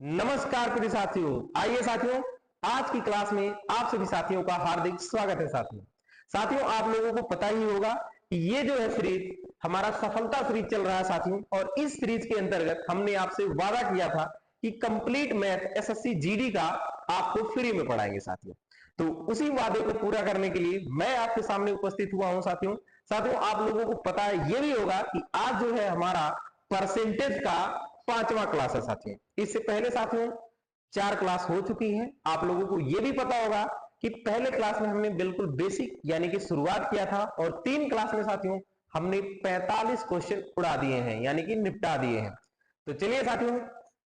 नमस्कार प्रिय साथियों, आइए साथियों, आज की क्लास में आप सभी साथियों का हार्दिक स्वागत है। साथियों आप लोगों को पता ही होगा कि ये जो है सीरीज हमारा सफलता सीरीज चल रहा है साथियों, और इस सीरीज के अंतर्गत हमने आपसे वादा किया था कि कंप्लीट मैथ एसएससी जीडी का आपको फ्री में पढ़ाएंगे साथियों। तो उसी वादे को पूरा करने के लिए मैं आपके सामने उपस्थित हुआ हूं साथियों। आप लोगों को पता है ये भी होगा कि आज जो है हमारा परसेंटेज का 5वां क्लास है साथियों। इससे पहले साथियों 4 क्लास हो चुकी है। आप लोगों को यह भी पता होगा कि पहले क्लास में हमने बिल्कुल बेसिक यानी कि शुरुआत किया था, और 3 क्लास में साथियों हमने 45 क्वेश्चन उड़ा दिए हैं यानी कि निपटा दिए हैं। तो चलिए साथियों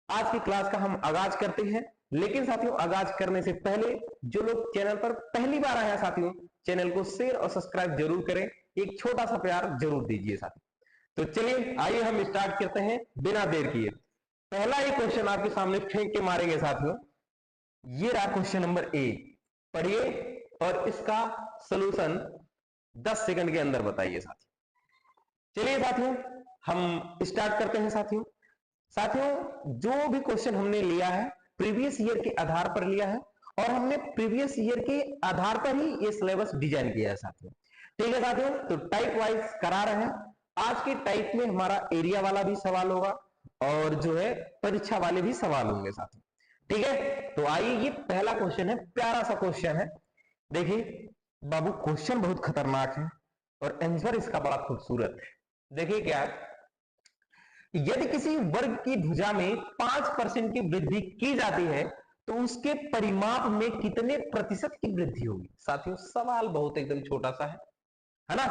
आज की क्लास का हम आगाज करते हैं। लेकिन साथियों आगाज करने से पहले जो लोग चैनल पर पहली बार आए हैं साथियों, चैनल को शेयर और सब्सक्राइब जरूर करें, एक छोटा सा प्यार जरूर दीजिए साथियों। तो चलिए आइए हम स्टार्ट करते हैं बिना देर किए। पहला एक क्वेश्चन आपके सामने फेंक के मारेंगे साथियों। ये रहा क्वेश्चन नंबर 1, पढ़िए और इसका सलूशन 10 सेकंड के अंदर बताइए साथियों। चलिए साथियों हम स्टार्ट करते हैं साथियों। जो भी क्वेश्चन हमने लिया है प्रीवियस ईयर के आधार पर लिया है, और हमने प्रीवियस ईयर के आधार पर ही ये सिलेबस डिजाइन किया है साथियों। ठीक है साथियों, तो टाइप वाइज करा रहे हैं। आज के टाइप में हमारा एरिया वाला भी सवाल होगा और जो है परीक्षा वाले भी सवाल होंगे साथियों। ठीक है, तो आइए ये पहला क्वेश्चन है, प्यारा सा क्वेश्चन है। देखिए बाबू क्वेश्चन बहुत खतरनाक है और आंसर इसका बड़ा खूबसूरत है। देखिए क्या है, यदि किसी वर्ग की भुजा में 5% की वृद्धि की जाती है तो उसके परिमाप में कितने प्रतिशत की वृद्धि होगी। साथियों सवाल बहुत एकदम छोटा सा है ना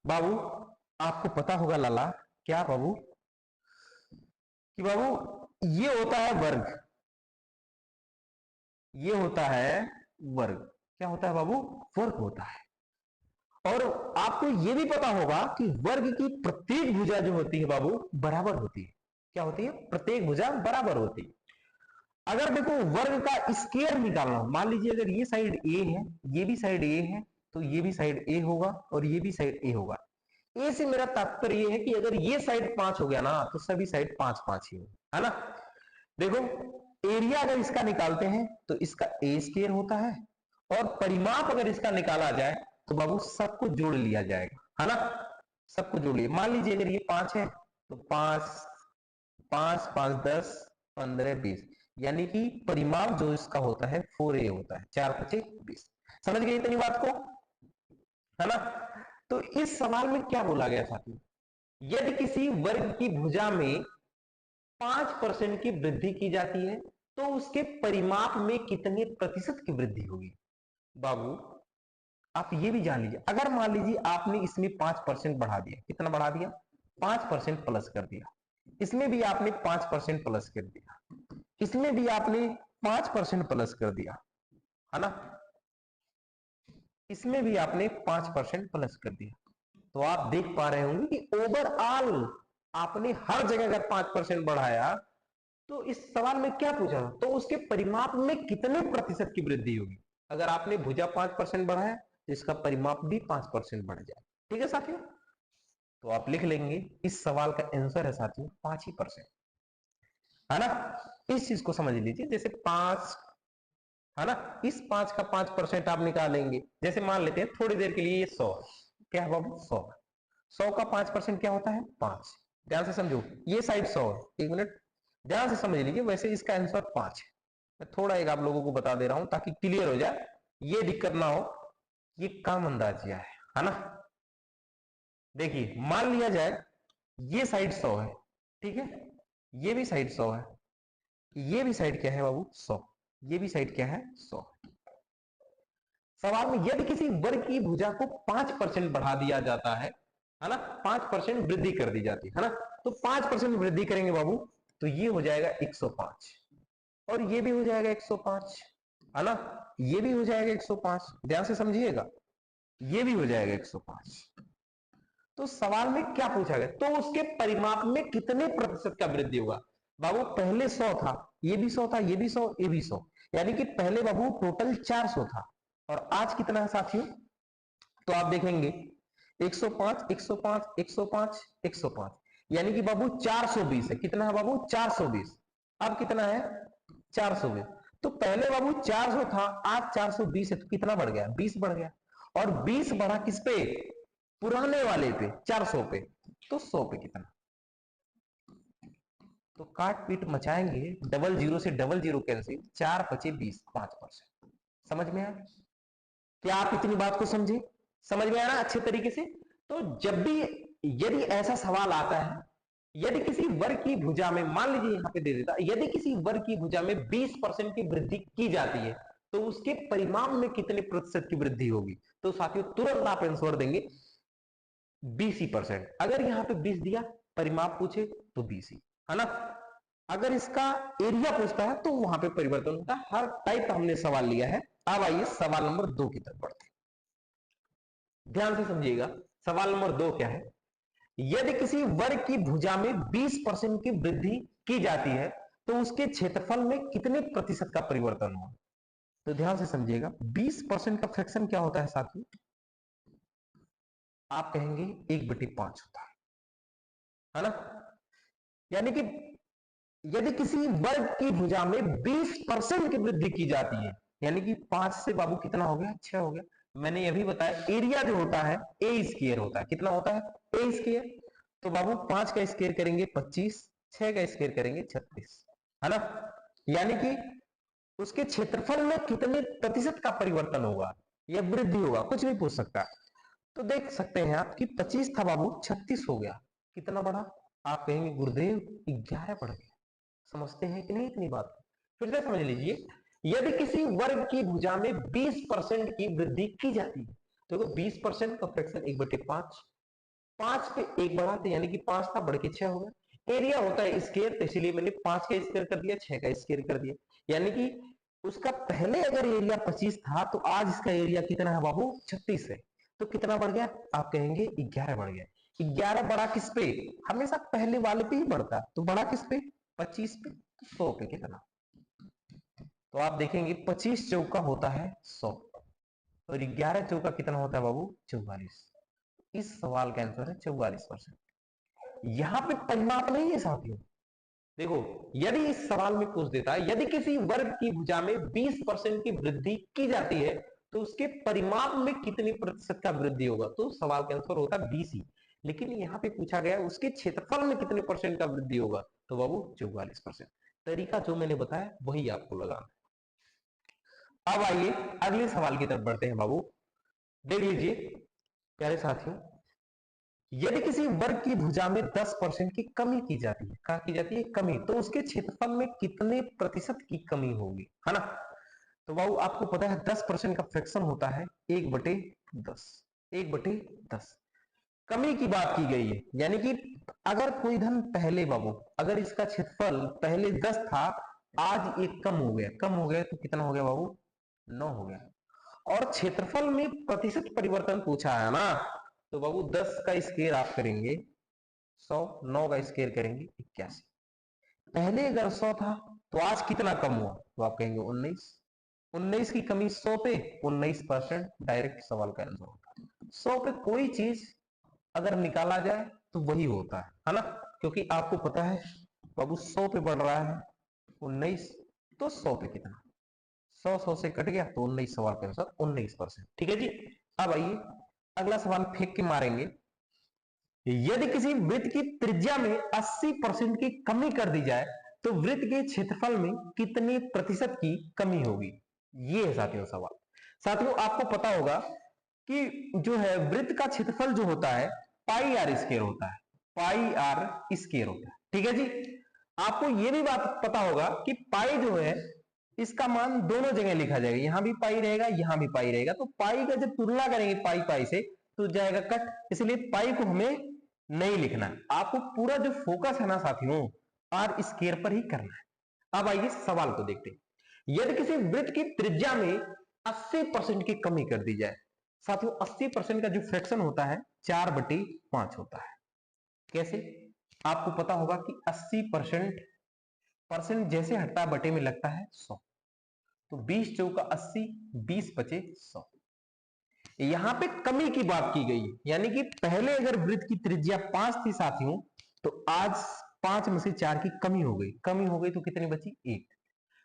बाबू। आपको पता होगा लाला क्या बाबू कि बाबू ये होता है वर्ग, ये होता है वर्ग। क्या होता है बाबू? वर्ग होता है। और आपको यह भी पता होगा कि वर्ग की प्रत्येक भुजा जो होती है बाबू बराबर होती है। क्या होती है? प्रत्येक भुजा बराबर होती है। अगर देखो वर्ग का स्क्वायर निकालना, मान लीजिए अगर ये साइड ए है, ये भी साइड ए है, तो ये भी साइड ए होगा और ये भी साइड ए होगा। ए से मेरा तात्पर्य ये है कि अगर ये साइड 5 हो गया ना तो सभी साइड 5-5 ही होगा, है ना। देखो एरिया अगर इसका निकालते हैं तो इसका ए स्क्वायर होता है, और परिमाप अगर इसका निकाला जाए तो बाबू सबको जोड़ लिया जाएगा, है ना। सबको जोड़ लिया, मान लीजिए अगर ये 5 है तो 5 5 5 10 15 20, यानी कि परिमाप जो इसका होता है 4a होता है। 4 5 20। समझ गए इतनी बात को, है ना। तो इस सवाल में क्या बोला गया साथियों, यदि किसी वर्ग की भुजा में 5% की वृद्धि की जाती है तो उसके परिमाप में कितने प्रतिशत की वृद्धि होगी। बाबू आप ये भी जान लीजिए, अगर मान लीजिए आपने इसमें 5% बढ़ा दिया, कितना बढ़ा दिया? 5% प्लस कर दिया, इसमें भी आपने 5% प्लस कर दिया, इसमें भी आपने 5% प्लस कर दिया, है ना। इसमें भी आपने 5% प्लस कर दिया, तो आप देख पा रहे होंगे कि ओवरऑल आपने हर जगह अगर 5% बढ़ाया तो इस सवाल में क्या पूछा, तो उसके परिमाप में कितने प्रतिशत की वृद्धि होगी। अगर आपने भुजा 5% बढ़ाया तो इसका परिमाप भी 5% बढ़ जाए। ठीक है साथियों, तो आप लिख लेंगे इस सवाल का आंसर है साथियों 5%, है ना। इस चीज को समझ लीजिए, जैसे 5 है ना, इस 5 का 5% आप निकालेंगे। जैसे मान लेते हैं थोड़ी देर के लिए ये 100, क्या है बाबू? 100 का 5% क्या होता है? 5। ध्यान से समझो, ये साइड 100 है, एक मिनट ध्यान से समझ लीजिए। वैसे इसका आंसर 5 है, मैं थोड़ा एक आप लोगों को बता दे रहा हूं ताकि क्लियर हो जाए, ये दिक्कत ना हो। ये कम अंदाजिया है ना। देखिए मान लिया जाए ये साइड 100 है, ठीक है, ये भी साइड 100 है, ये भी साइड क्या है बाबू? 100, ये भी साइड क्या है? 100। सवाल में यदि किसी वर्ग की भुजा को 5% बढ़ा दिया जाता है ना, 5% वृद्धि कर दी जाती है ना, तो 5% वृद्धि करेंगे बाबू तो ये हो जाएगा 105, और ये भी हो जाएगा 105, है ना, ये भी हो जाएगा 105। ध्यान से समझिएगा, ये भी हो जाएगा 105। तो सवाल में क्या पूछा गया, तो उसके परिमाप में कितने प्रतिशत का वृद्धि होगा। बाबू पहले 100 था, ये भी 100 था, ये भी 100, ये भी 100, यानी कि पहले बाबू टोटल 400 था, और आज कितना है साथियों? तो आप देखेंगे 105 105 105 105, यानी कि बाबू 420 है। कितना है बाबू? 420। अब कितना है? 420। तो पहले बाबू 400 था, आज 420 है, तो कितना बढ़ गया? 20 बढ़ गया। और 20 बढ़ा किस पे? पुराने वाले पे, 400 पे। तो 100 पे कितना? तो काट पीट मचाएंगे, डबल जीरो से डबल जीरो कैंसिल, 4 पचे 20, 5%। समझ में आया? क्या आप इतनी बात को समझे? समझ में आया ना अच्छे तरीके से? तो जब भी यदि ऐसा सवाल आता है, यदि किसी वर्ग की भुजा में, मान लीजिए यहां पे दे देता, यदि किसी वर्ग की भुजा में 20% की वृद्धि की जाती है तो उसके परिमाण में कितने प्रतिशत की वृद्धि होगी? तो साथियों तुरंत आप आंसर देंगे 20%। अगर यहां पे 20 दिया, परिमाप पूछे तो 20 ही, है ना? अगर इसका एरिया पूछता है तो वहां पे परिवर्तन होता है। हर टाइप का हमने सवाल लिया है। अब आइए सवाल नंबर 2 की तरफ बढ़ते हैं। ध्यान से समझिएगा, सवाल नंबर 2 क्या है? यदि किसी वर्ग की भुजा में 20% की वृद्धि की जाती है तो उसके क्षेत्रफल में कितने प्रतिशत का परिवर्तन होगा? तो ध्यान से समझिएगा, 20% का फ्रैक्शन क्या होता है साथियों? आप कहेंगे 1/5 होता है ना? यानी कि यदि किसी वर्ग की भुजा में 20% की वृद्धि की जाती है, यानी कि 5 से बाबू कितना हो गया? 6 हो गया। मैंने यह भी बताया एरिया जो होता है ए स्क्वायर होता है। कितना होता है? ए स्क्वायर। तो बाबू 5 का स्क्वायर करेंगे 25, 6 का स्क्वायर करेंगे 36, है ना? यानी कि उसके क्षेत्रफल में कितने प्रतिशत का परिवर्तन होगा या वृद्धि होगा, कुछ भी पूछ सकता है। तो देख सकते हैं आप कि 25 था बाबू, 36 हो गया। कितना बढ़ा? आप कहेंगे गुरुदेव 11 बढ़ गया। समझते हैं कि नहीं इतनी बात? फिर से समझ लीजिए, यदि किसी वर्ग की भुजा में 20% की वृद्धि की जाती है तो 20% का फ्रैक्शन 1/5, 5 पे 1 बढ़ाते यानी कि 5 था, बढ़ के 6 हो गया। एरिया होता है स्क्वायर, तो इसीलिए मैंने 5 का स्क्वायर कर दिया, 6 का स्क्वायर कर दिया। यानी कि उसका पहले अगर एरिया 25 था तो आज इसका एरिया कितना है बाबू? 36 है। तो कितना बढ़ गया? आप कहेंगे 11 बढ़ गया। 11 बढ़ा किस पे? हमेशा पहले वाले पे ही बढ़ता, तो बढ़ा किस पे? 25 पे। तो 100 पे कितना? तो आप देखेंगे 25 चौका होता है 100 और 11 चौका कितना होता है बाबू? 44। इस सवाल का आंसर है 44%। यहां पे परिमाप नहीं है साथियों। देखो, यदि इस सवाल में पूछ देता है यदि किसी वर्ग की भुजा में 20% की वृद्धि की जाती है तो उसके परिमाप में कितने प्रतिशत का वृद्धि होगा, तो सवाल का आंसर होता है 20 ही। लेकिन यहाँ पे पूछा गया उसके क्षेत्रफल में कितने परसेंट का वृद्धि होगा, तो बाबू 44%। तरीका जो मैंने बताया वही आपको लगाना। अब आइए अगले सवाल की तरफ बढ़ते हैं बाबू। देख लीजिए प्यारे साथियों, यदि किसी वर्ग की भुजा में 10% की कमी की जाती है, क्या की जाती है? कमी, तो उसके क्षेत्रफल में कितने प्रतिशत की कमी होगी, है ना? तो बाबू आपको पता है 10% का फ्रैक्शन होता है 1/10, 1/10। कमी की बात की गई है, यानी कि अगर कोई धन पहले बाबू, अगर इसका क्षेत्रफल पहले 10 था, आज एक कम हो गया, कम हो गया तो कितना हो गया बाबू? 9 हो गया। और क्षेत्रफल में प्रतिशत परिवर्तन पूछा है ना, तो बाबू 10 का स्क्वायर आप करेंगे 100, 9 का स्क्वायर करेंगे 81। पहले अगर 100 था तो आज कितना कम हुआ, तो आप कहेंगे 19। 19 की कमी 100 पे 19%, डायरेक्ट सवाल का आंसर होता है। 100 पे कोई चीज अगर निकाला जाए तो वही होता है ना? क्योंकि आपको पता है बाबू 100 पे बढ़ रहा है 19, तो 100 पे कितना? 100 से कट गया तो 19, सवाल का आंसर 19%। ठीक है जी। अब आइए अगला सवाल फेंक के मारेंगे। यदि किसी वृत्त की त्रिज्या में 80% की कमी कर दी जाए तो वृत्त के क्षेत्रफल में कितने प्रतिशत की कमी होगी? ये है साथियों सवाल। साथियों आपको पता होगा कि जो है वृत्त का क्षेत्रफल जो होता है पाई आर स्क्वायर होता है, पाई आर स्क्वायर होता है। ठीक है जी। आपको यह भी बात पता होगा कि पाई जो है इसका मान दोनों जगह लिखा जाएगा, यहां भी पाई रहेगा यहां भी पाई रहेगा। तो पाई का जब तुलना करेंगे पाई पाई से तो जाएगा कट, इसलिए पाई को हमें नहीं लिखना है। आपको पूरा जो फोकस है ना साथियों आर स्क्वायर पर ही करना है। अब आइए सवाल को देखते हैं। यदि किसी वृत्त की त्रिज्या में 80% की कमी कर दी जाए, साथियों 80% का जो फ्रैक्शन होता है 4/5 होता है। कैसे? आपको पता होगा कि 80% परसेंट जैसे हटता है बटे में लगता है 100, तो 20 चौका 80, 20 बचे 100। यहां पे कमी की बात की गई है, यानी कि पहले अगर वृत्त की त्रिज्या 5 थी साथियों तो आज 5 में से 4 की कमी हो गई, कमी हो गई तो कितनी बची? 1।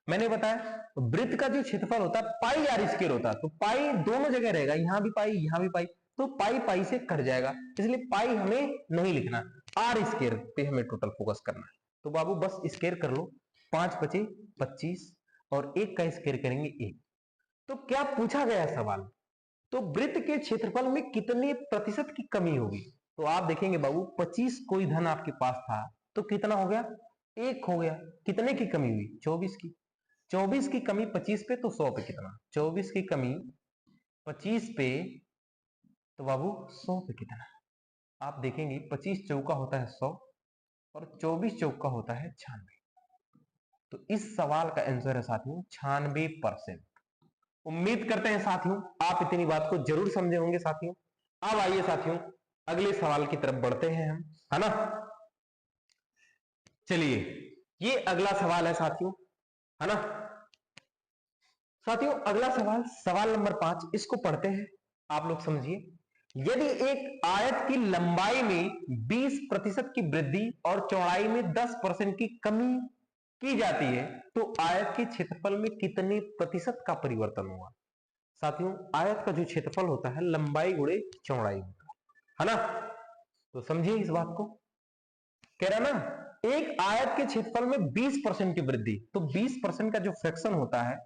मैंने बताया वृत्त का जो क्षेत्रफल होता है पाई आर स्क्वायर होता है, तो पाई दोनों जगह रहेगा, यहां भी पाई यहां भी पाई, तो पाई पाई से कट जाएगा, इसलिए पाई हमें नहीं लिखना, आर स्क्वायर पे हमें टोटल फोकस करना है। तो बाबू बस स्क्वायर कर लो, 5 बचे 25 और 1 का स्क्वायर करेंगे 1। तो क्या पूछा गया सवाल, तो वृत्त के क्षेत्रफल में कितने प्रतिशत की कमी होगी? तो आप देखेंगे बाबू 25 कोई धन आपके पास था तो कितना हो गया, 1 हो गया, कितने की कमी हुई, 24 की। 24 की कमी 25 पे तो 100 पे कितना, 24 की कमी 25 पे तो बाबू 100 पे कितना। आप देखेंगे 25 चौका होता है 100 और 24 चौका होता है 96। तो इस सवाल का आंसर है साथियों 96%। उम्मीद करते हैं साथियों आप इतनी बात को जरूर समझे होंगे साथियों। अब आइए साथियों अगले सवाल की तरफ बढ़ते हैं हम, है ना। चलिए ये अगला सवाल है साथियों, है ना। साथियों अगला सवाल, सवाल नंबर 5, इसको पढ़ते हैं, आप लोग समझिए। यदि एक आयत की लंबाई में 20% की वृद्धि और चौड़ाई में 10% की कमी की जाती है तो आयत के क्षेत्रफल में कितने प्रतिशत का परिवर्तन होगा? साथियों आयत का जो क्षेत्रफल होता है लंबाई गुणे चौड़ाई होता है ना। तो समझिए इस बात को, कह रहा ना एक आयत के क्षेत्रफल में 20% की वृद्धि, तो 20% का जो फ्रैक्शन होता है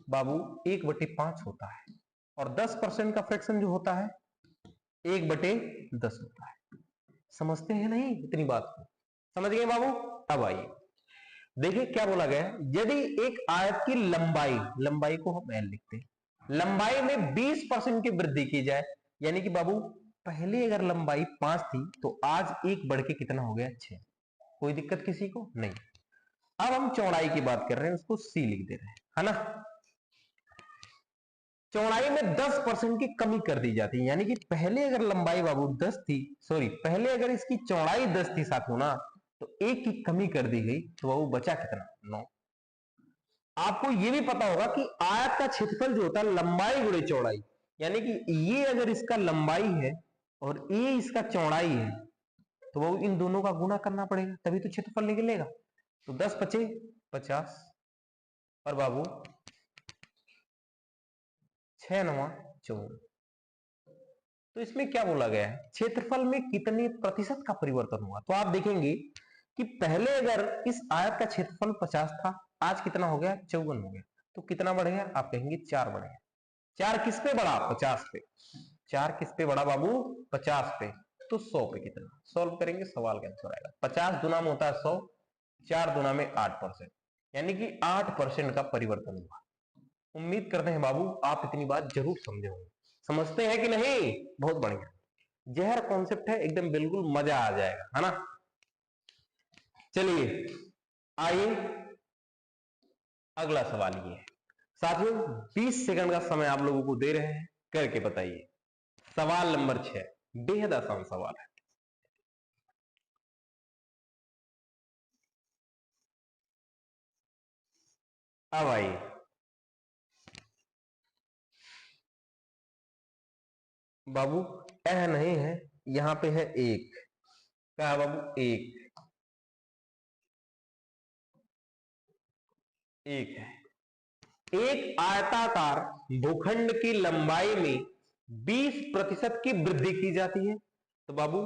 बाबू 1/5 होता है, और 10% का फ्रैक्शन जो होता है 1/10 होता है। समझते हैं नहीं इतनी बात को, समझ गए बाबू। अब आइए देखिए क्या बोला गया है, यदि एक आयत की लंबाई, लंबाई को हम एल लिखते हैं, लंबाई में 20% की वृद्धि की जाए, यानी कि बाबू पहले अगर लंबाई 5 थी तो आज 1 बढ़ के कितना हो गया 6। कोई दिक्कत किसी को नहीं। अब हम चौड़ाई की बात कर रहे हैं, उसको सी लिख दे रहे हैं, है ना। चौड़ाई में 10% की कमी कर दी जाती है, यानी कि पहले अगर लंबाई बाबू 10 थी, सॉरी पहले अगर इसकी चौड़ाई 10 थी साथियों ना, तो 1 की कमी कर दी गई तो बाबू बचा कितना 9। आपको यह भी पता होगा कि आयत का क्षेत्रफल जो होता है लंबाई गुणे चौड़ाई, यानी कि ये अगर इसका लंबाई है और ये इसका चौड़ाई है तो वो इन दोनों का गुणा करना पड़ेगा तभी तो क्षेत्रफल निकलेगा। तो 10 बचे 50 और बाबू 6 9 54। तो इसमें क्या बोला गया है, क्षेत्रफल में कितने प्रतिशत का परिवर्तन हुआ? तो आप देखेंगे कि पहले अगर इस आयत का क्षेत्रफल 50 था, आज कितना हो गया 54 हो गया, तो कितना बढ़ गया? आप कहेंगे 4 बढ़ गया। 4 किस पे बढ़ा? 50 पे। 4 किस पे बढ़ा बाबू? 50 पे। तो 100 पे कितना? सॉल्व करेंगे सवाल का आंसर आएगा 50 दुना में होता है 100, 4 दुना में 8%, यानी कि 8% का परिवर्तन हुआ। उम्मीद करते हैं बाबू आप इतनी बात जरूर समझे होंगे। समझते हैं कि नहीं? बहुत बढ़िया, जहर कॉन्सेप्ट है एकदम, बिल्कुल मजा आ जाएगा, है ना। चलिए आइए अगला सवाल ये है साथियों, 20 सेकंड का समय आप लोगों को दे रहे हैं, करके बताइए। सवाल नंबर 6 बेहद आसान सवाल है। अब आइए बाबू, यह नहीं है, यहां पे है 1, क्या है बाबू? 1 1 है। एक आयताकार भूखंड की लंबाई में 20% की वृद्धि की जाती है, तो बाबू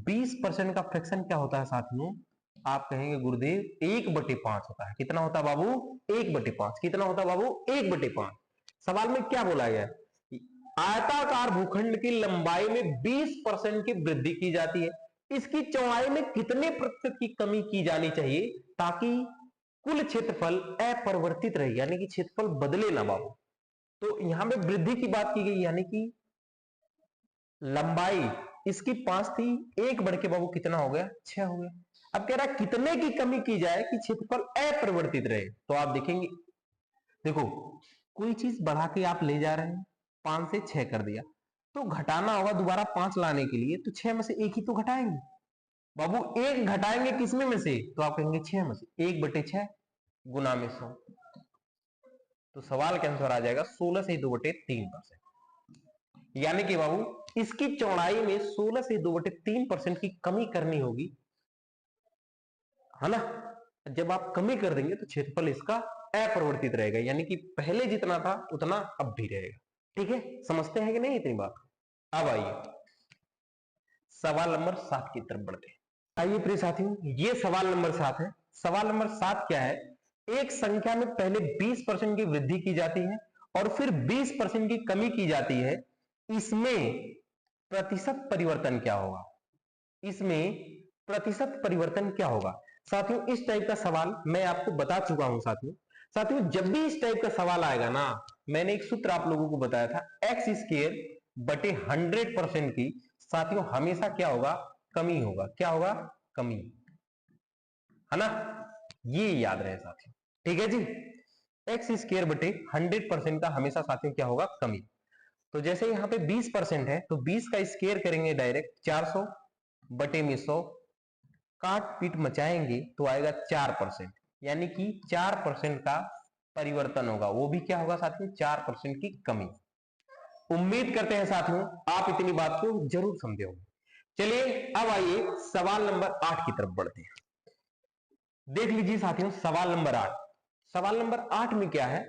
20% का फ्रैक्शन क्या होता है साथियों? आप कहेंगे गुरुदेव 1/5 होता है। कितना होता है बाबू? 1/5। कितना होता है बाबू? 1/5। सवाल में क्या बोला गया? आयताकार भूखंड की लंबाई में 20% की वृद्धि की जाती है, इसकी चौड़ाई में कितने प्रतिशत की कमी की जानी चाहिए ताकि कुल क्षेत्रफल अपरिवर्तित रहे, यानी कि क्षेत्रफल बदले ना बाबू। तो यहां पे वृद्धि की बात की गई, यानी कि लंबाई इसकी 5 थी, 1 बढ़ के बाबू कितना हो गया? 6 हो गया। अब कह रहा है कितने की कमी की जाए कि क्षेत्रफल अपरिवर्तित रहे, तो आप देखेंगे, देखो कोई चीज बढ़ा के आप ले जा रहे हैं, 5 से 6 कर दिया, तो घटाना होगा दोबारा 5 लाने के लिए, तो 6 में से 1 ही तो घटाएंगे बाबू। 1 घटाएंगे किसमें में से? तो आप कहेंगे 6 में से, 1/6 गुना में 100, तो सवाल के आंसर आ जाएगा 16 से 2/3%, यानी कि बाबू इसकी चौड़ाई में 16 से 2/3% की कमी करनी होगी, है ना। जब आप कमी कर देंगे तो क्षेत्रफल इसका अपरिवर्तित रहेगा, यानी कि पहले जितना था उतना अब भी रहेगा। ठीक है, समझते हैं कि नहीं इतनी बात? अब आइए सवाल नंबर 7 की तरफ बढ़ते हैं। आइए प्रिय साथियों, ये सवाल नंबर 7 है। सवाल नंबर 7 क्या है? एक संख्या में पहले 20% की वृद्धि की जाती है और फिर 20% की कमी की जाती है, इसमें प्रतिशत परिवर्तन क्या होगा? इसमें प्रतिशत परिवर्तन क्या होगा? साथियों, इस टाइप का सवाल मैं आपको बता चुका हूं। साथियों जब भी इस टाइप का सवाल आएगा ना, मैंने एक सूत्र आप लोगों को बताया था, एक्स स्क्वायर बटे 100% की साथियों हमेशा क्या होगा? कमी होगा। क्या होगा? कमी, है ना? ये याद रहे साथियों। ठीक है जी, एक्स स्क्वायर बटे 100% का हमेशा साथियों क्या होगा? कमी। तो जैसे यहाँ पे 20% है तो 20 का स्क्वायर करेंगे डायरेक्ट 400 बटे में 100, काट पीट मचाएंगे तो आएगा 4%, यानी कि 4% का परिवर्तन होगा। वो भी क्या होगा साथियों? 4% की कमी। उम्मीद करते हैं साथियों आप इतनी बात को जरूर समझे होंगे। चलिए अब आइए सवाल नंबर 8 की तरफ बढ़ते हैं। देख लीजिए साथियों सवाल नंबर 8। सवाल नंबर 8 में क्या है?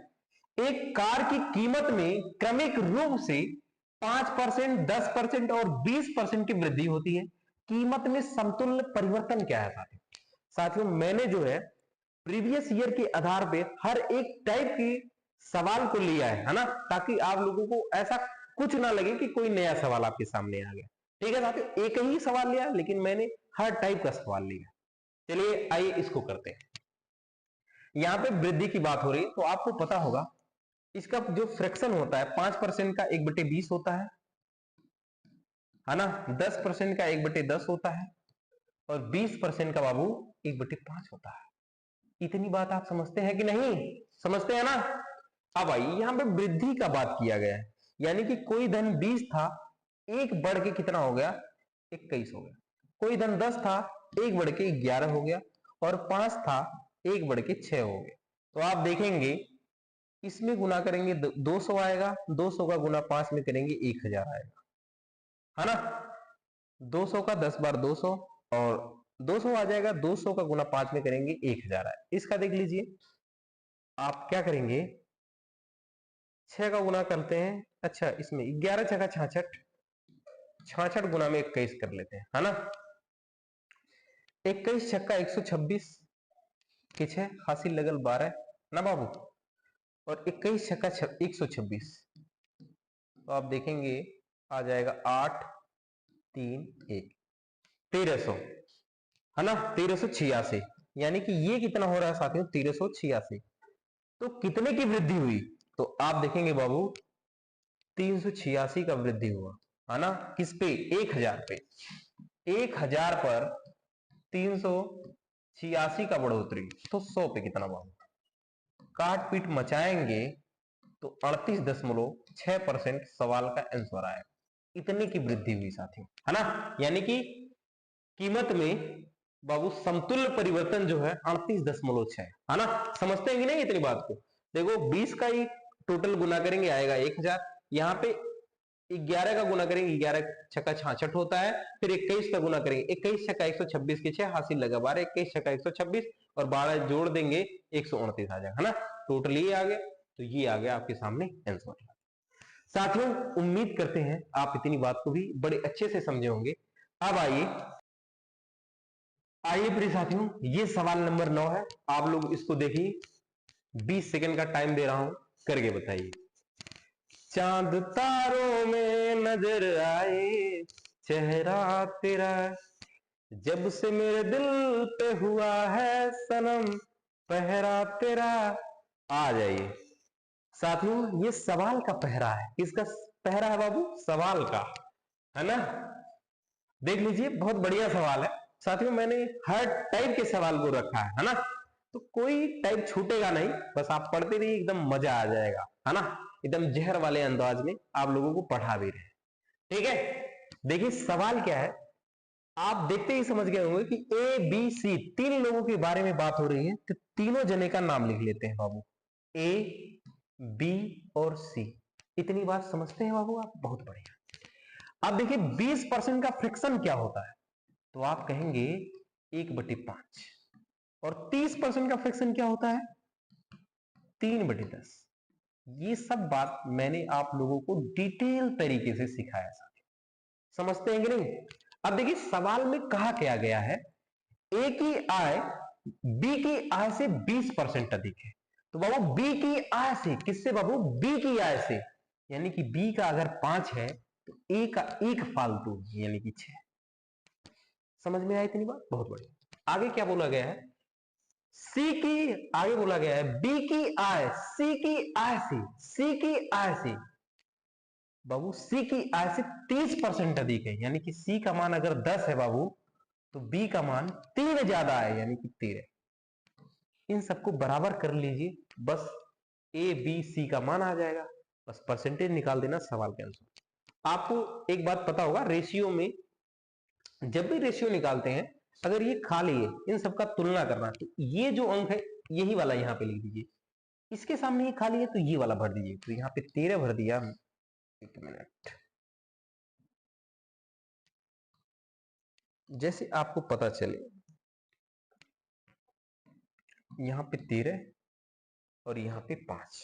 एक कार की कीमत में क्रमिक रूप से 5%, 10% और 20% की वृद्धि होती है। कीमत में समतुल्य परिवर्तन क्या है साथियों? साथियों मैंने जो है प्रीवियस ईयर के आधार पे हर एक टाइप की सवाल को लिया है ना, ताकि आप लोगों को ऐसा कुछ ना लगे कि कोई नया सवाल आपके सामने आ गया। ठीक है साथियों, एक ही सवाल लिया लेकिन मैंने हर टाइप का सवाल लिया। चलिए आइए इसको करते हैं। यहां पे वृद्धि की बात हो रही है तो आपको पता होगा इसका जो फ्रैक्शन होता है 5% का 1/20 होता है ना, 10% का 1/10 होता है और 20% का बाबू 1/5 होता है। इतनी बात आप समझते हैं कि नहीं? समझते हैं ना? अब आइए यहां पे वृद्धि का बात किया गया है, यानी कि कोई धन 20 था, एक बढ़ के कितना हो गया? 21 हो गया। कोई धन 10 था, एक बढ़ के 11 हो गया और 5 था, एक बढ़ के 6 हो गया। तो आप देखेंगे इसमें गुना करेंगे 200 आएगा, 200 का गुना 5 में करेंगे 1000 आएगा, है ना? 200 का 10 बार 200 और 200 आ जाएगा, 200 का गुना 5 में करेंगे 1000 आएगा। इसका देख लीजिए आप क्या करेंगे, 6 का गुना करते हैं, अच्छा इसमें 11 छका 66, 66 गुना में 21 कर लेते हैं, है ना? 21 छक्का 126 के 6 हासिल लगल 12 ना बाबू, और 21 छक्का 126 तो आप देखेंगे आ जाएगा 8 3 1 1300, है ना? 1386, यानी कि ये कितना हो रहा है साथियों? 1386। तो कितने की वृद्धि हुई? तो आप देखेंगे बाबू 386 का वृद्धि हुआ, है ना? किस पे? 1000 पे। 1000 पर 386 का बढ़ोतरी तो 100 पे कितना बाबू? काट पीट मचाएंगे तो 38.6% सवाल का आंसर आएगा। इतने की वृद्धि हुई साथियों, है ना? यानी कि कीमत में बाबू समतुल्य परिवर्तन जो है 38.6, है ना? समझते हैं कि नहीं इतनी बात को? देखो 20 का ही टोटल गुना करेंगे आएगा 1000, यहाँ पे 11 का गुना करेंगे 11 छक्का 66 होता है, फिर 21 का गुना करेंगे 21 छक्का 126 के 6 हासिल लगा 12, 21 छक्का 126 और 12 जोड़ देंगे 129 आ जाएगा, है ना? टोटल ये आ गया, तो ये आ गया आपके सामने आंसर। साथियों उम्मीद करते हैं आप इतनी बात को भी बड़े अच्छे से समझे होंगे। अब आइए प्रिय साथियों ये सवाल नंबर 9 है, आप लोग इसको देखिए, 20 सेकंड का टाइम दे रहा हूं, करके बताइए। चांद तारों में नजर आए चेहरा तेरा, जब से मेरे दिल पे हुआ है सनम पहरा तेरा। आ जाइए साथियों, ये सवाल का पहरा है। किसका पहरा है बाबू? सवाल का, है ना? देख लीजिए बहुत बढ़िया सवाल है साथियों, मैंने हर टाइप के सवाल को रखा है ना? तो कोई टाइप छूटेगा नहीं, बस आप पढ़ते रहिए, एकदम मजा आ जाएगा, है ना? एकदम जहर वाले अंदाज में आप लोगों को पढ़ा भी रहे। ठीक है, देखिए सवाल क्या है, आप देखते ही समझ गए होंगे कि ए बी सी तीन लोगों के बारे में बात हो रही है, तो तीनों जने का नाम लिख लेते हैं बाबू, ए बी और सी। इतनी बात समझते हैं बाबू आप? बहुत बढ़िया। अब देखिए 20% का फ्रिक्शन क्या होता है? तो आप कहेंगे 1/5, और 30% का फ्रिक्शन क्या होता है? 3/10। ये सब बात मैंने आप लोगों को डिटेल तरीके से सिखाया साथियों, समझते हैं कि नहीं। अब देखिए सवाल में कहा क्या गया है, ए की आय बी की आय से 20% अधिक है। तो बाबू बी की आय से, किससे बाबू, बी की आय से, यानी कि बी का अगर 5 है तो ए का 1 फालतू यानी कि 6। समझ में आई इतनी बात, बहुत बढ़िया। आगे क्या बोला गया है, सी की, आगे बोला गया है बी की आय सी की आय से, सी की आय से बाबू, सी की आय से 30% अधिक है, यानी कि सी का मान अगर 10 है बाबू तो बी का मान 3 ज्यादा है, यानी कि 13। इन सबको बराबर कर लीजिए, बस ए बी सी का मान आ जाएगा, बस परसेंटेज निकाल देना सवाल के आंसर। आपको एक बात पता होगा, रेशियो में जब भी रेशियो निकालते हैं, अगर ये खाली है, इन सबका तुलना करना, तो ये जो अंक है यही वाला यहां पे लिख दीजिए, इसके सामने ये खाली है तो ये वाला भर दीजिए। तो यहाँ पे 13 भर दिया, 1 मिनट, जैसे आपको पता चले, यहां पे 13 और यहां पे 5,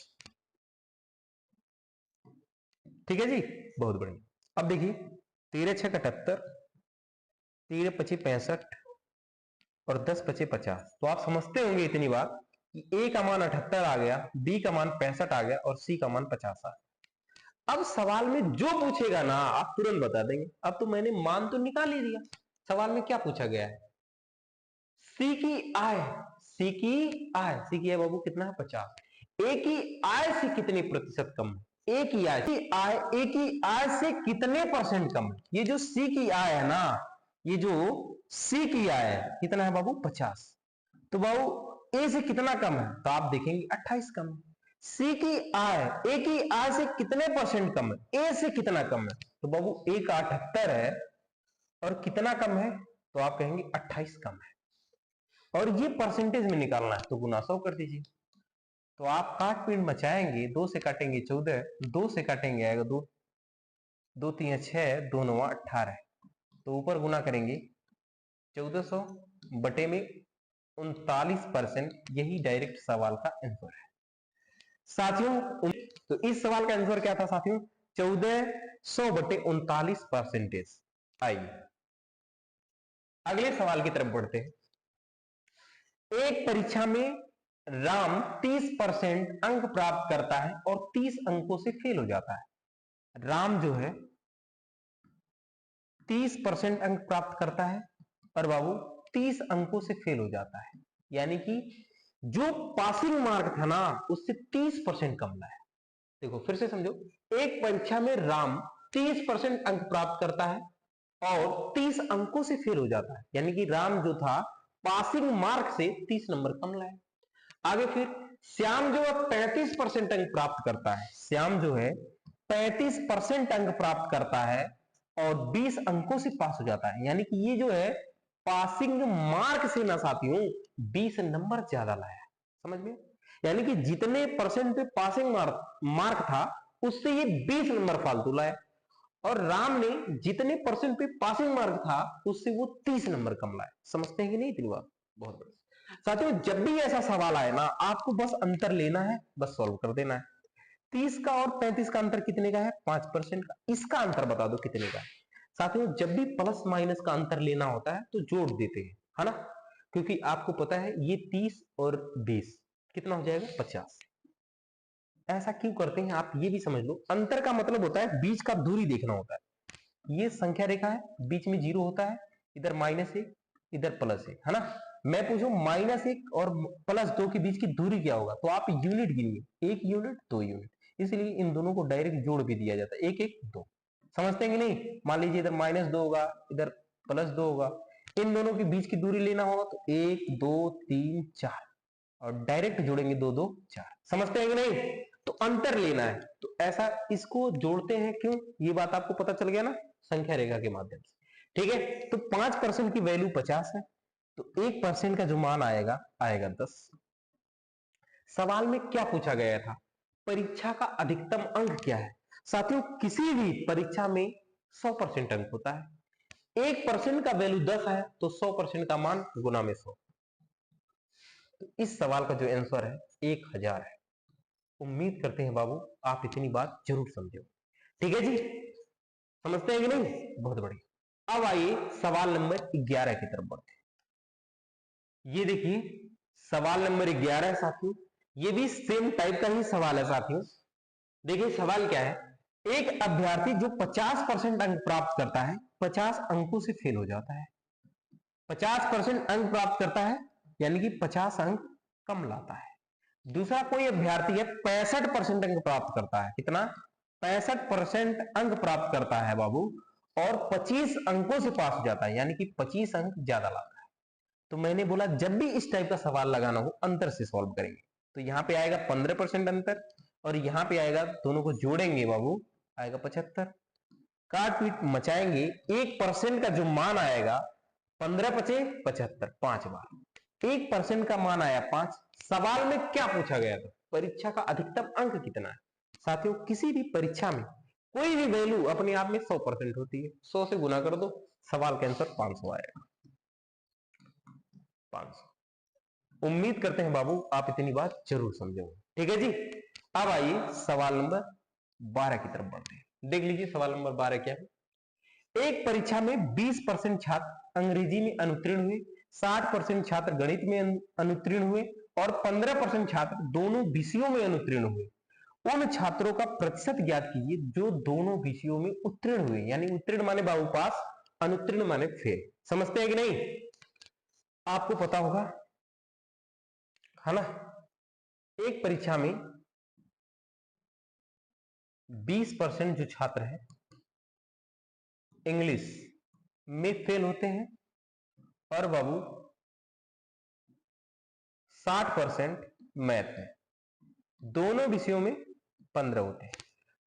ठीक है जी, बहुत बढ़िया। अब देखिए 13 6 78, 13 25 65 और 10 25 50। तो आप समझते होंगे इतनी बात कि ए का मान 78 आ गया, बी का मान 65 आ गया और सी का मान 50 आ गया। अब सवाल में जो पूछेगा ना आप तुरंत बता देंगे। अब तो मैंने मान तो निकाल ही दिया, सवाल में क्या पूछा गया है, सी की आय, सी की आय, सी की आय बाबू कितना है, 50। ए की आय से कितने प्रतिशत कम है, ए की आय, ए की आय से कितने परसेंट कम है। ये जो सी की आय है ना, ये जो सी की आय है कितना है बाबू, 50। तो बाबू ए से कितना कम है, तो आप देखेंगे 28 कम है। सी की आय ए की आय से कितने परसेंट कम है, ए से कितना कम है, तो बाबू ए का 78 है और कितना कम है, तो आप कहेंगे 28 कम है। और ये परसेंटेज में निकालना है तो गुना 100 कर दीजिए। तो आप काट पीट मचाएंगे, 2 से काटेंगे 14, 2 से काटेंगे आएगा 2, 2 3 6, 2 9 18। तो ऊपर गुना करेंगे 1400 बटे में 39%, यही डायरेक्ट सवाल का आंसर है साथियों। तो इस सवाल का आंसर क्या था साथियों, 1400 बटे 39%। आइए अगले सवाल की तरफ बढ़ते हैं। एक परीक्षा में राम 30% अंक प्राप्त करता है और 30 अंकों से फेल हो जाता है। राम जो है 30% अंक प्राप्त करता है और बाबू 30 अंकों से फेल हो जाता है, यानी कि जो पासिंग मार्क था ना उससे 30% कम लाया। देखो फिर से समझो, एक परीक्षा में राम 30% अंक प्राप्त करता है और 30 अंकों से फेल हो जाता है, यानी कि राम जो था पासिंग मार्क से 30 नंबर कम लाया। आगे फिर श्याम जो है 35% अंक प्राप्त करता है, श्याम जो है 35% अंक प्राप्त करता है और 20 अंकों से पास हो जाता है, यानी कि ये जो है पासिंग मार्क से ना साथियों 20 नंबर ज्यादा लाया। समझ में, यानी कि जितने परसेंट पे पासिंग मार्क था उससे ये 20 नंबर फालतू लाया, और राम ने जितने परसेंट पे पासिंग मार्क था उससे वो 30 नंबर कम लाया। समझते हैं कि नहीं इतनी बात, बहुत बढ़िया साथियों। जब भी ऐसा सवाल आए ना आपको बस अंतर लेना है, बस सॉल्व कर देना है। 30 का और 35 का अंतर कितने का है, 5% का। इसका अंतर बता दो कितने का है साथियों। जब भी प्लस माइनस का अंतर लेना होता है तो जोड़ देते हैं, है ना, क्योंकि आपको पता है ये 30 और 20 कितना हो जाएगा, 50। ऐसा क्यों करते हैं आप ये भी समझ लो। अंतर का मतलब होता है बीच का दूरी देखना होता है। ये संख्या रेखा है, बीच में 0 होता है, इधर -1 इधर +1, है ना। मैं पूछूं -1 और +2 के बीच की दूरी क्या होगा, तो आप यूनिट गिनिए, 1 यूनिट 2 यूनिट, इसलिए इन दोनों को डायरेक्ट जोड़ भी दिया जाता है, 1 1 2। समझते हैं कि नहीं। मान लीजिए इधर -2 होगा, इधर +2 होगा, इन दोनों के बीच की दूरी लेना होगा तो 1 2 3 4 और डायरेक्ट जोड़ेंगे 2 2 4। समझते हैं कि नहीं। तो अंतर लेना है तो ऐसा इसको जोड़ते हैं, क्यों, ये बात आपको पता चल गया ना संख्या रेखा के माध्यम से। ठीक है, तो 5% की वैल्यू 50 है, तो 1% का जो मान आएगा आएगा 10। सवाल में क्या पूछा गया था, परीक्षा का अधिकतम अंक क्या है साथियों। किसी भी परीक्षा में 100% अंक होता है, 1% का वैल्यू 10 है तो 100% का मान गुना में 100। तो इस सवाल का जो आंसर है 1000 है। उम्मीद करते हैं बाबू आप इतनी बात जरूर समझो। ठीक है जी, समझते हैं कि नहीं? बहुत बढ़िया। अब आइए सवाल नंबर 11 की तरफ बढ़ते हैं। ये देखिए सवाल नंबर 11 है साथियों, ये भी सेम टाइप का ही सवाल है साथियों। देखिए सवाल क्या है, एक अभ्यर्थी जो 50% अंक प्राप्त करता है 50 अंकों से फेल हो जाता है। 50% अंक प्राप्त करता है यानी कि 50 अंक कम लाता है। दूसरा कोई अभ्यर्थी है 65% अंक प्राप्त करता है, कितना? 65% अंक प्राप्त करता है बाबू, और 25 अंकों से पास हो जाता है यानी कि 25 अंक ज्यादा लाता है। तो मैंने बोला जब भी इस टाइप का सवाल लगाना हो अंतर से सॉल्व करेंगे। तो यहां पे आएगा 15% अंतर, और यहां पे आएगा, दोनों को जोड़ेंगे बाबू, आएगा 75। काट पीट मचाएंगे, 1% का जो मान आएगा 15 पचे 75, 5 बार 1% का मान आया 5। सवाल में क्या पूछा गया था? परीक्षा का अधिकतम अंक कितना है? साथियों किसी भी परीक्षा में कोई भी वैल्यू अपने आप में 100% होती है। 100 से गुना कर दो, सवाल का आंसर 500 आएगा। 500। उम्मीद करते हैं बाबू आप इतनी बात जरूर समझोगे। ठीक है जी, अब आइए सवाल नंबर 12 की तरफ बढ़ते हैं। देख लीजिए सवाल नंबर 12 क्या है। एक परीक्षा में 20% छात्र अंग्रेजी में अनुत्तीर्ण हुए, 60% छात्र गणित में अनुत्तीर्ण हुए और 15% छात्र दोनों विषयों में अनुत्तीर्ण हुए। उन छात्रों का प्रतिशत ज्ञात कीजिए जो दोनों विषयों में उत्तीर्ण हुए। यानी उत्तीर्ण माने बाबू पास, अनुत्तीर्ण माने फेल। समझते हैं कि नहीं? आपको पता होगा है ना, एक परीक्षा में 20% जो छात्र हैं इंग्लिश में फेल होते हैं, और बाबू 60% मैथ में, दोनों विषयों में 15 होते हैं।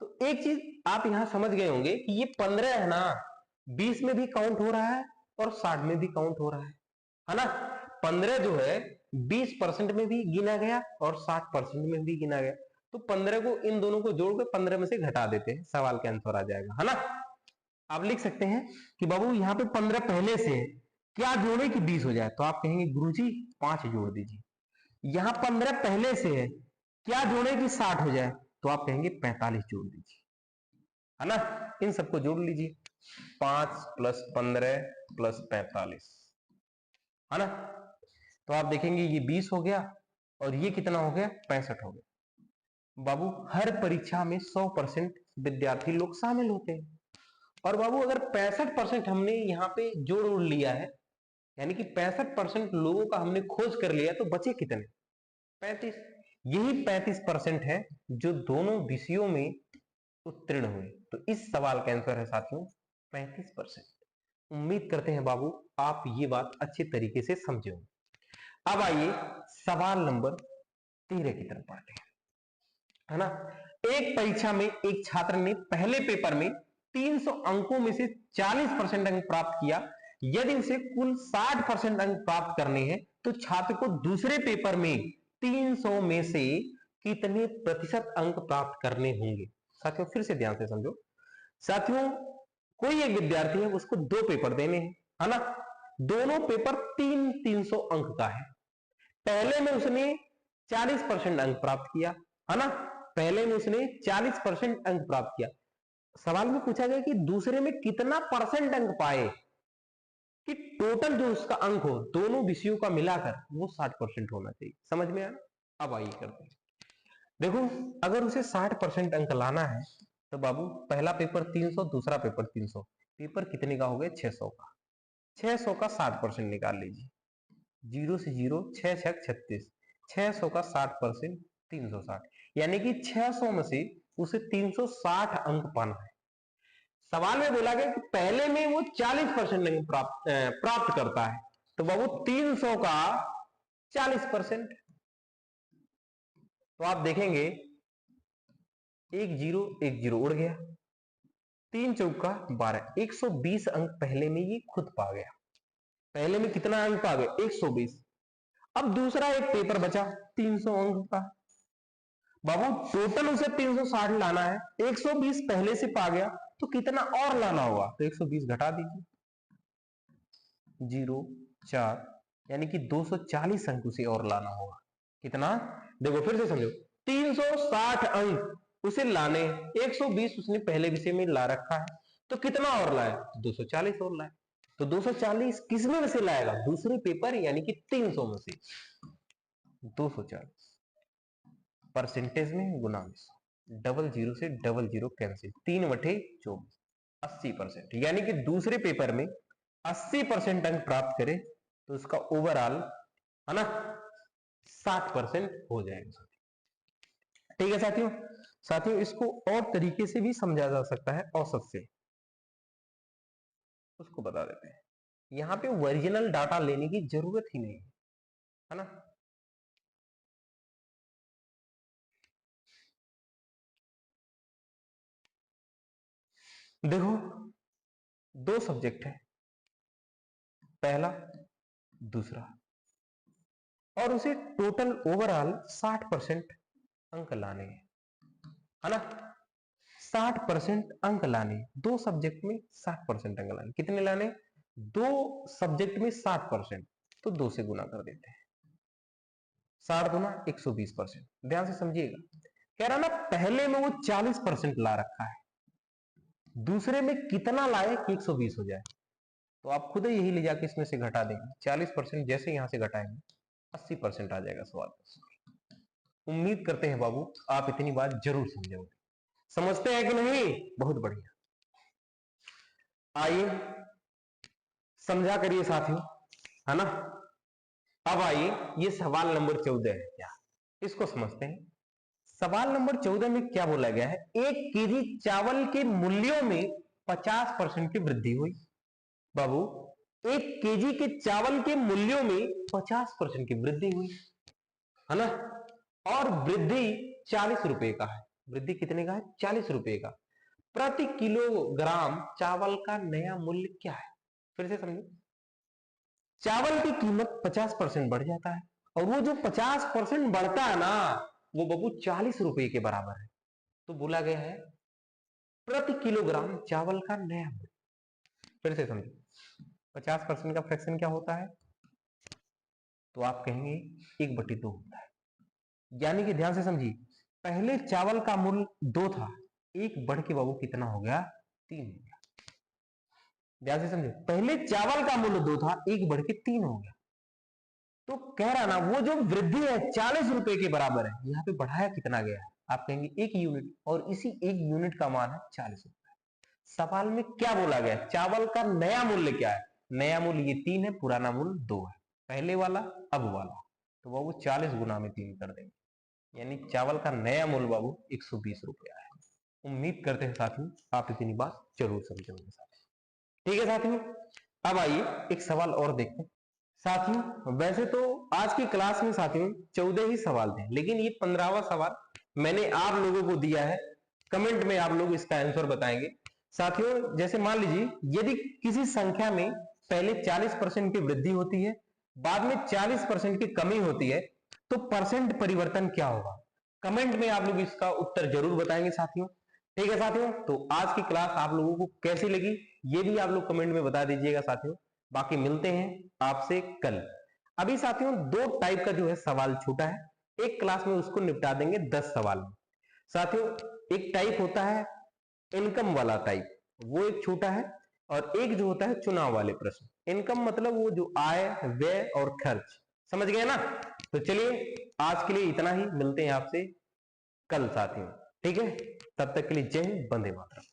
तो एक चीज आप यहां समझ गए होंगे कि ये 15 है ना, 20 में भी काउंट हो रहा है और 60 में भी काउंट हो रहा है ना। 15 जो है 20% में भी गिना गया और 60% में भी गिना गया। तो 15 को इन दोनों को जोड़ के 15 में से घटा देते हैं, सवाल का आंसर आ जाएगा, है ना। आप लिख सकते हैं कि बाबू यहाँ पे 15 पहले से है, क्या जोड़े कि 20 हो जाए? तो आप कहेंगे गुरुजी 5 जोड़ दीजिए। यहां 15 पहले से है, क्या जोड़े कि 60 हो जाए? तो आप कहेंगे 45 जोड़ दीजिए, है ना। इन सबको जोड़ लीजिए, 5 + 15 + 45, है ना। तो आप देखेंगे ये 20 हो गया और ये कितना हो गया? 65 हो गया। बाबू हर परीक्षा में 100% विद्यार्थी लोग शामिल होते हैं, और बाबू अगर 65% हमने यहाँ पे जोड़ उड़ लिया है, यानी कि 65% लोगों का हमने खोज कर लिया, तो बचे कितने? 35। यही 35% है जो दोनों विषयों में उत्तीर्ण हुए। तो इस सवाल का आंसर है साथियों 35%। उम्मीद करते हैं बाबू आप ये बात अच्छे तरीके से समझे होंगे। अब आइए सवाल नंबर 13 की तरफ बढ़ते हैं, है ना। एक परीक्षा में एक छात्र ने पहले पेपर में 300 अंकों में से 40% अंक प्राप्त किया। यदि उसे कुल 60% अंक प्राप्त करने हैं तो छात्र को दूसरे पेपर में 300 में से कितने प्रतिशत अंक प्राप्त करने होंगे? साथियों फिर से ध्यान से समझो। साथियों कोई एक विद्यार्थी है, उसको 2 पेपर देने हैं, है ना। दोनों पेपर 300 अंक का है। पहले में उसने 40% अंक प्राप्त किया, है ना। पहले में उसने 40% अंक प्राप्त किया। सवाल में पूछा गया कि दूसरे में कितना परसेंट अंक पाए कि टोटल जो उसका अंक हो दोनों विषयों का मिलाकर वो 60% होना चाहिए। समझ में आया? अब आइए करते हैं। देखो अगर उसे 60% अंक लाना है तो बाबू पहला पेपर 300, दूसरा पेपर 300, पेपर कितने का हो गया? 600 का। 600 का 60% निकाल लीजिए, 0 से 0, 6 6 36, 600 का 60% 360, यानी कि 600 में से उसे 360 अंक पाना है। सवाल में बोला गया कि पहले में वो 40% अंक प्राप्त करता है, तो बाबू 300 का 40%। तो आप देखेंगे एक जीरो उड़ गया, 3 चौका 12, 120 अंक पहले में ये खुद पा गया। पहले में कितना अंक पा गए? 120। अब दूसरा एक पेपर बचा 300 अंक का, बाबू टोटल उसे 360 लाना है, 120 पहले से पा गया, तो कितना और लाना होगा? तो 120 घटा दीजिए, 0 4, यानी कि 240 अंक उसे और लाना होगा। कितना? देखो फिर से समझो, 360 अंक उसे लाने, 120 उसने पहले विषय में ला रखा है, तो कितना और लाए? 240 और लाए। तो 240 किसमें से लाएगा? दूसरे पेपर यानी कि 300 में से 240 परसेंटेज में गुना में 00 से 00 कैंसिल, 3/24 80%, यानी कि दूसरे पेपर में 80% अंक प्राप्त करे तो उसका ओवरऑल है ना 60% हो जाएगा। ठीक है साथियों। साथियों इसको और तरीके से भी समझा जा सकता है, औसत से, उसको बता देते हैं। यहां पे ओरिजिनल डाटा लेने की जरूरत ही नहीं है ना। देखो दो सब्जेक्ट है, पहला दूसरा, और उसे टोटल ओवरऑल 60% अंक लाने हैं, है ना। 60% अंक लाने, दो सब्जेक्ट में 60% अंक लाने। कितने लाने? दो सब्जेक्ट में 60%, तो 2 से गुना कर देते हैं। 60 गुना 120%। ध्यान से समझिएगा, कह रहा ना पहले में वो 40% ला रखा है, दूसरे में कितना लाए कि 120 हो जाए, तो आप खुद यही ले जाके इसमें से घटा देंगे। 40% जैसे यहां से घटाएंगे 80% आ जाएगा सवाल। उम्मीद करते हैं बाबू आप इतनी बात जरूर समझोगे। समझते हैं कि नहीं? बहुत बढ़िया। आइए समझा करिए साथियों, है ना। अब आइए ये सवाल नंबर 14 है क्या, इसको समझते हैं। सवाल नंबर 14 में क्या बोला गया है? 1 केजी चावल के मूल्यों में 50% की वृद्धि हुई। बाबू 1 केजी के चावल के मूल्यों में 50% की वृद्धि हुई, है ना। और वृद्धि 40 रुपए का है। वृद्धि कितने का है? 40 रुपए का। प्रति किलोग्राम चावल का नया मूल्य क्या है? फिर से समझो, चावल की कीमत 50% बढ़ जाता है, और वो जो 50% बढ़ता है ना, वो बाबू 40 रुपए के बराबर है। तो बोला गया है प्रति किलोग्राम चावल का नया मूल्य। फिर से समझो, 50% का फ्रैक्शन क्या होता है? तो आप कहेंगे 1/2 होता है। यानी कि ध्यान से समझिए, पहले चावल का मूल्य 2 था, एक बढ़ के बाबू कितना हो गया? 3 हो गया। ध्यान से समझिए, पहले चावल का मूल्य 2 था, एक बढ़ के 3 हो गया। तो कह रहा ना वो जो वृद्धि है 40 रुपए के बराबर है। यहाँ पे बढ़ाया कितना गया है? आप कहेंगे 1 यूनिट, और इसी 1 यूनिट का मान है 40 रुपए। सवाल में क्या बोला गया? चावल का नया मूल्य क्या है? नया मूल्य ये 3 है, पुराना मूल्य 2 है। पहले वाला अब वाला, तो बाबू 40 गुना में 3 कर देंगे, यानी चावल का नया मूल्य बाबू 120 रुपया है। उम्मीद करते हैं साथियों आप इतनी बात जरूर समझोगे साथियों। ठीक है साथियों, अब आइए एक सवाल और देखते हैं। साथियों वैसे तो आज की क्लास में साथियों 14 ही सवाल थे, लेकिन ये 15वां सवाल मैंने आप लोगों को दिया है। कमेंट में आप लोग इसका आंसर बताएंगे। साथियों जैसे मान लीजिए यदि किसी संख्या में पहले 40% की वृद्धि होती है, बाद में 40% की कमी होती है, तो परसेंट परिवर्तन क्या होगा? कमेंट में आप लोग इसका उत्तर जरूर बताएंगे साथियों। ठीक है साथियों, तो आज की क्लास आप लोगों को कैसी लगी ये भी आप लोग कमेंट में बता दीजिएगा साथियों। बाकी मिलते हैं आपसे कल। अभी साथियों 2 टाइप का जो है सवाल छूटा है, एक क्लास में उसको निपटा देंगे 10 सवाल में। साथियों एक टाइप होता है इनकम वाला टाइप, वो एक छोटा है, और एक जो होता है चुनाव वाले प्रश्न। इनकम मतलब वो जो आय व्यय और खर्च, समझ गए ना। तो चलिए आज के लिए इतना ही, मिलते हैं आपसे कल साथियों। ठीक है, तब तक के लिए जय हिंद, वंदे मातरम।